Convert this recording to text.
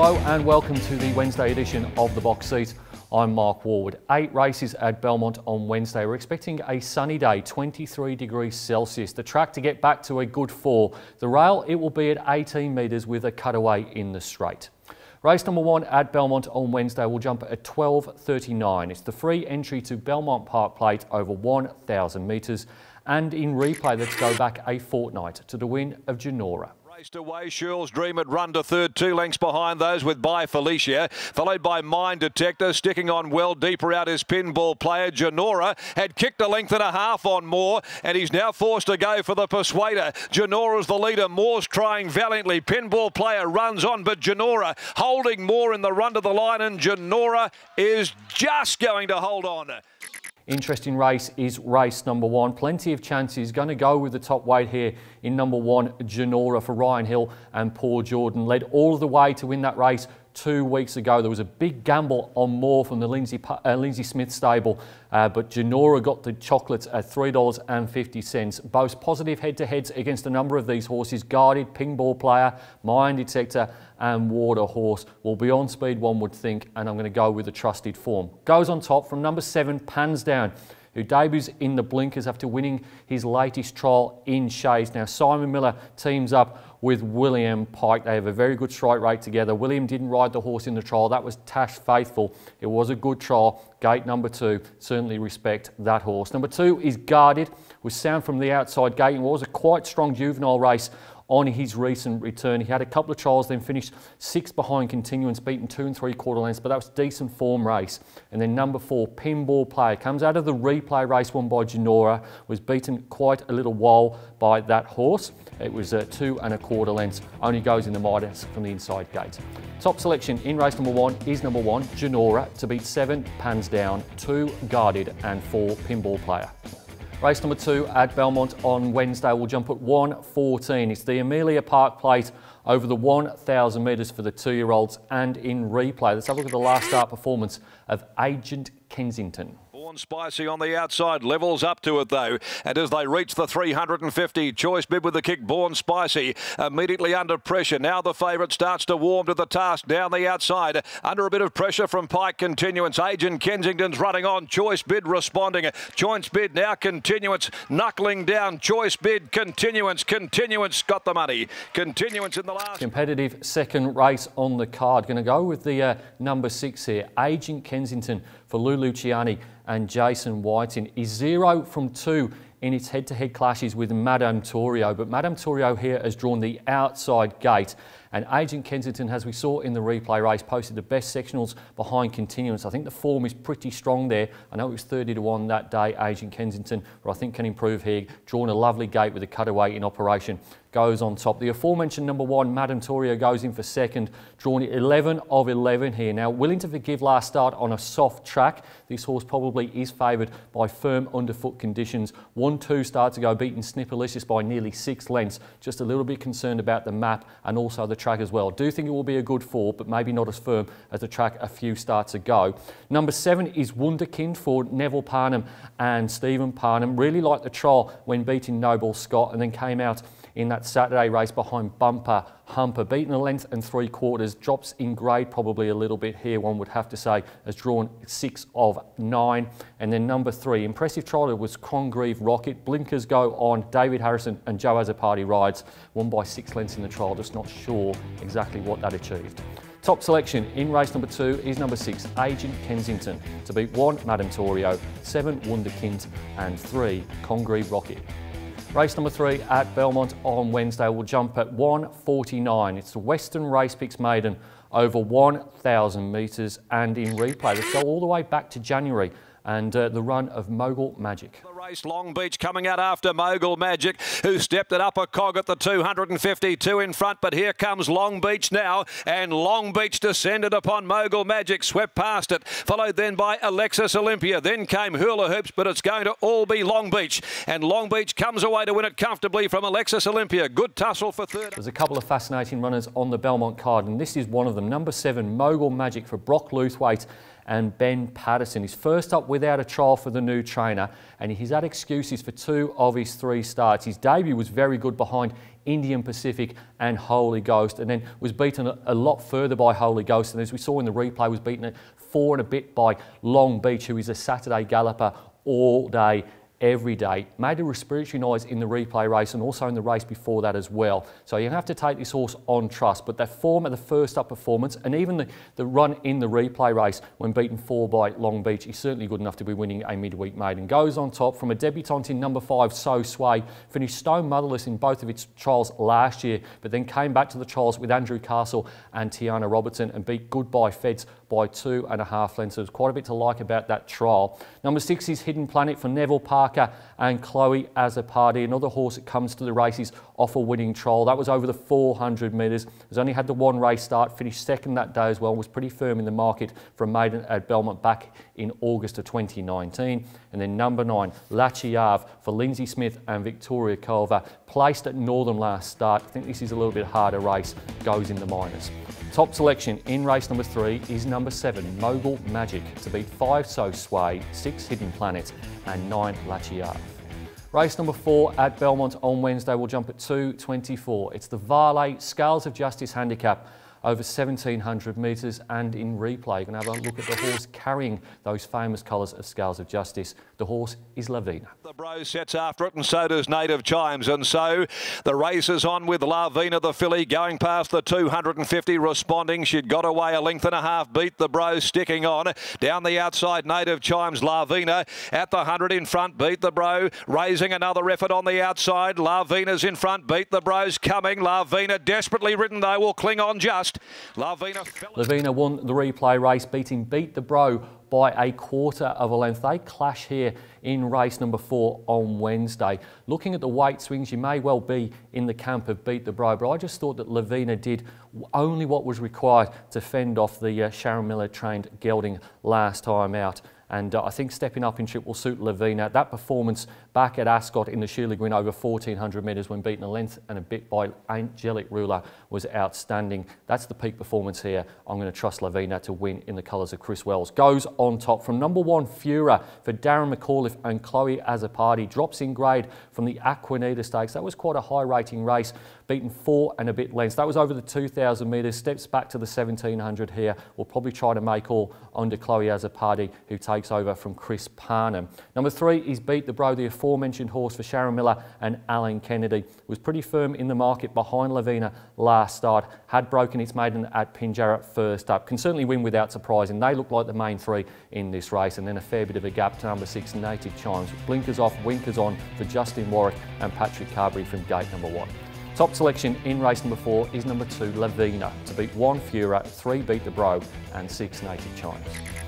Hello and welcome to the Wednesday edition of The Box Seat. I'm Mark Warwood. 8 races at Belmont on Wednesday. We're expecting a sunny day, 23 degrees Celsius. The track to get back to a good 4. The rail, it will be at 18 metres with a cutaway in the straight. Race number 1 at Belmont on Wednesday will jump at 12:39. It's the free entry to Belmont Park Plate over 1,000 metres. And in replay, let's go back a fortnight to the win of JANAURA. Raced away, Shirl's Dream had run to third, 2 lengths behind those with By Felicia, followed by Mind Detector. Sticking on well deeper out his Pinball player. JANAURA had kicked a length and a half on Moore, and he's now forced to go for the Persuader. JANAURA's the leader. Moore's trying valiantly. Pinball player runs on, but JANAURA holding Moore in the run to the line, and JANAURA is just going to hold on. Interesting race is race number 1. Plenty of chances. Going to go with the top weight here in number 1, JANAURA, for Ryan Hill and Paul Jordan. Led all of the way to win that race 2 weeks ago. There was a big gamble on Moore from the Lindsay Smith stable, but JANAURA got the chocolates at $3.50. Both positive head-to-heads against a number of these horses. Guarded, Pinball player, Mind Detector and Water Horse will be on speed, one would think, and I'm going to go with the trusted form. Goes on top from number 7, PANZDOWN, who debuts in the blinkers after winning his latest trial in Shays. Now Simon Miller teams up with William Pike. They have a very good strike rate together. William didn't ride the horse in the trial. That was Tash Faithful. It was a good trial. Gate number 2, certainly respect that horse. Number 2 is Guarded, with sound from the outside gate. It was a quite strong juvenile race on his recent return. He had a couple of trials, then finished 6th behind Continuance, beaten 2 3/4 lengths, but that was a decent form race. And then number 4, Pinball Player, comes out of the replay race won by JANAURA, was beaten quite a little while by that horse. It was 2 1/4 lengths, only goes in the Midas from the inside gate. Top selection in race number 1 is number 1, JANAURA, to beat 7, PANZDOWN, 2, Guarded and 4, Pinball Player. Race number 2 at Belmont on Wednesday will jump at 1:14. It's the Amelia Park Plate over the 1,000 metres for the 2-year-olds, and in replay, let's have a look at the last start performance of Agent Kensington. Spicy on the outside, levels up to it though, and as they reach the 350, Choice Bid with the kick, Born Spicy, immediately under pressure. Now the favourite starts to warm to the task down the outside, under a bit of pressure from Pike Continuance. Agent Kensington's running on, Choice Bid responding. Choice Bid now Continuance, knuckling down. Choice Bid, Continuance got the money. Continuance in the last. Competitive second race on the card. Going to go with the number 6 here, Agent Kensington, for Lou Luciani and Jason Whiting. Is 0 from 2 in its head-to-head clashes with Madame Torio, but Madame Torio here has drawn the outside gate, and Agent Kensington, as we saw in the replay race, posted the best sectionals behind Continuance. I think the form is pretty strong there. I know it was 30 to 1 that day, Agent Kensington, but I think can improve here. Drawn a lovely gate with a cutaway in operation. Goes on top. The aforementioned number 1, Madame Torio, goes in for second. Drawn 11 of 11 here. Now, willing to forgive last start on a soft track. This horse probably is favoured by firm underfoot conditions. 1-2 start to go, beaten Snipperlicious by nearly 6 lengths. Just a little bit concerned about the map and also the track as well. Do think it will be a good 4, but maybe not as firm as the track a few starts ago. Number 7 is Wunderkind for Neville Parnham and Stephen Parnham. Really liked the trial when beating Noble Scott, and then came out in that Saturday race behind Bumper Humper. Beaten a length and 3/4, drops in grade probably a little bit here, one would have to say, has drawn 6 of 9. And then number 3, impressive trial was Congreve Rocket. Blinkers go on, David Harrison and Joe Azzopardi rides, won by 6 lengths in the trial, just not sure exactly what that achieved. Top selection in race number 2 is number 6, Agent Kensington, to beat 1, Madame Torio, 7, Wunderkind and 3, Congreve Rocket. Race number 3 at Belmont on Wednesday will jump at 1:49. It's the Western Race Picks Maiden over 1,000 metres, and in replay, let's go all the way back to January and the run of Mogul Magic. The race, Long Beach coming out after Mogul Magic, who stepped it up a cog at the 252 in front, but here comes Long Beach now, and Long Beach descended upon Mogul Magic, swept past it, followed then by Alexis Olympia, then came Hula Hoops, but it's going to all be Long Beach, and Long Beach comes away to win it comfortably from Alexis Olympia. Good tussle for third. There's a couple of fascinating runners on the Belmont card, and this is one of them. Number 7, Mogul Magic for Brock Luthwaite and Ben Patterson. He's first up without a trial for the new trainer, and he's had excuses for 2 of his 3 starts. His debut was very good behind Indian Pacific and Holy Ghost, and then was beaten a lot further by Holy Ghost, and as we saw in the replay, was beaten at 4 and a bit by Long Beach, who is a Saturday galloper all day, every day. Made a respiratory noise in the replay race and also in the race before that as well. So you have to take this horse on trust, but that form at the first up performance and even the run in the replay race when beaten 4 by Long Beach is certainly good enough to be winning a midweek maiden. Goes on top from a debutant in number 5, So Sway, finished stone motherless in both of its trials last year, but then came back to the trials with Andrew Castle and Tiana Robertson and beat Goodbye Feds by 2.5 lengths. So there's quite a bit to like about that trial. Number 6 is Hidden Planet for Neville Parker and Chloe Azzopardi, another horse that comes to the races off a winning trial. That was over the 400 metres. Has only had the 1 race start, finished second that day as well, was pretty firm in the market for a maiden at Belmont back in August of 2019. And then number 9, CHIAVE for Lindsay Smith and Victoria Culver, placed at Northern last start. I think this is a little bit harder race, goes in the minors. Top selection in race number 3 is number 7, Mogul Magic, to beat 5 So Sway, 6 Hidden Planet and 9 CHIAVE. Race number 4 at Belmont on Wednesday will jump at 2:24. It's the Varley Scales of Justice handicap over 1,700 metres, and in replay you're going to have a look at the horse carrying those famous colours of Scales of Justice. The horse is Lavina. The Bro sets after it, and so does Native Chimes, and so the race is on with Lavina, the filly, going past the 250, responding. She'd got away a length and a half, beat the Bro, sticking on. Down the outside, Native Chimes, Lavina at the 100 in front, beat the Bro, raising another effort on the outside. Lavina's in front, beat the Bro's coming. Lavina desperately ridden though, will cling on just. Lavina won the replay race, beating Beat the Bro by a 1/4 of a length. They clash here in race number 4 on Wednesday. Looking at the weight swings, you may well be in the camp of Beat the Bro, but I just thought that Lavina did only what was required to fend off the Sharon Miller trained gelding last time out. And I think stepping up in trip will suit Lavina. That performance back at Ascot in the Sheila Green over 1,400 metres when beaten a length and a bit by Angelic Ruler was outstanding. That's the peak performance here. I'm going to trust Lavina to win in the colours of Chris Wells. Goes on top from number 1 Fura for Darren McAuliffe and Chloe Azzopardi. Drops in grade from the Aquanita Stakes. That was quite a high rating race, beaten 4 and a bit lengths. That was over the 2,000 metres. Steps back to the 1,700 here. We'll probably try to make all under Chloe Azzopardi, who takes over from Chris Parnham. Number 3 is Beat the Bro, the aforementioned horse for Sharon Miller and Alan Kennedy. Was pretty firm in the market behind Lavina last start. Had broken its maiden at Pinjarra first up. Can certainly win without surprising. They look like the main 3 in this race, and then a fair bit of a gap to number 6 Native Chimes. Blinkers off, winkers on for Justin Warwick and Patrick Carberry from gate number 1. Top selection in race number 4 is number 2 Lavina, to beat 1 Fura, 3 Beat the Bro and 6 Native Chimes.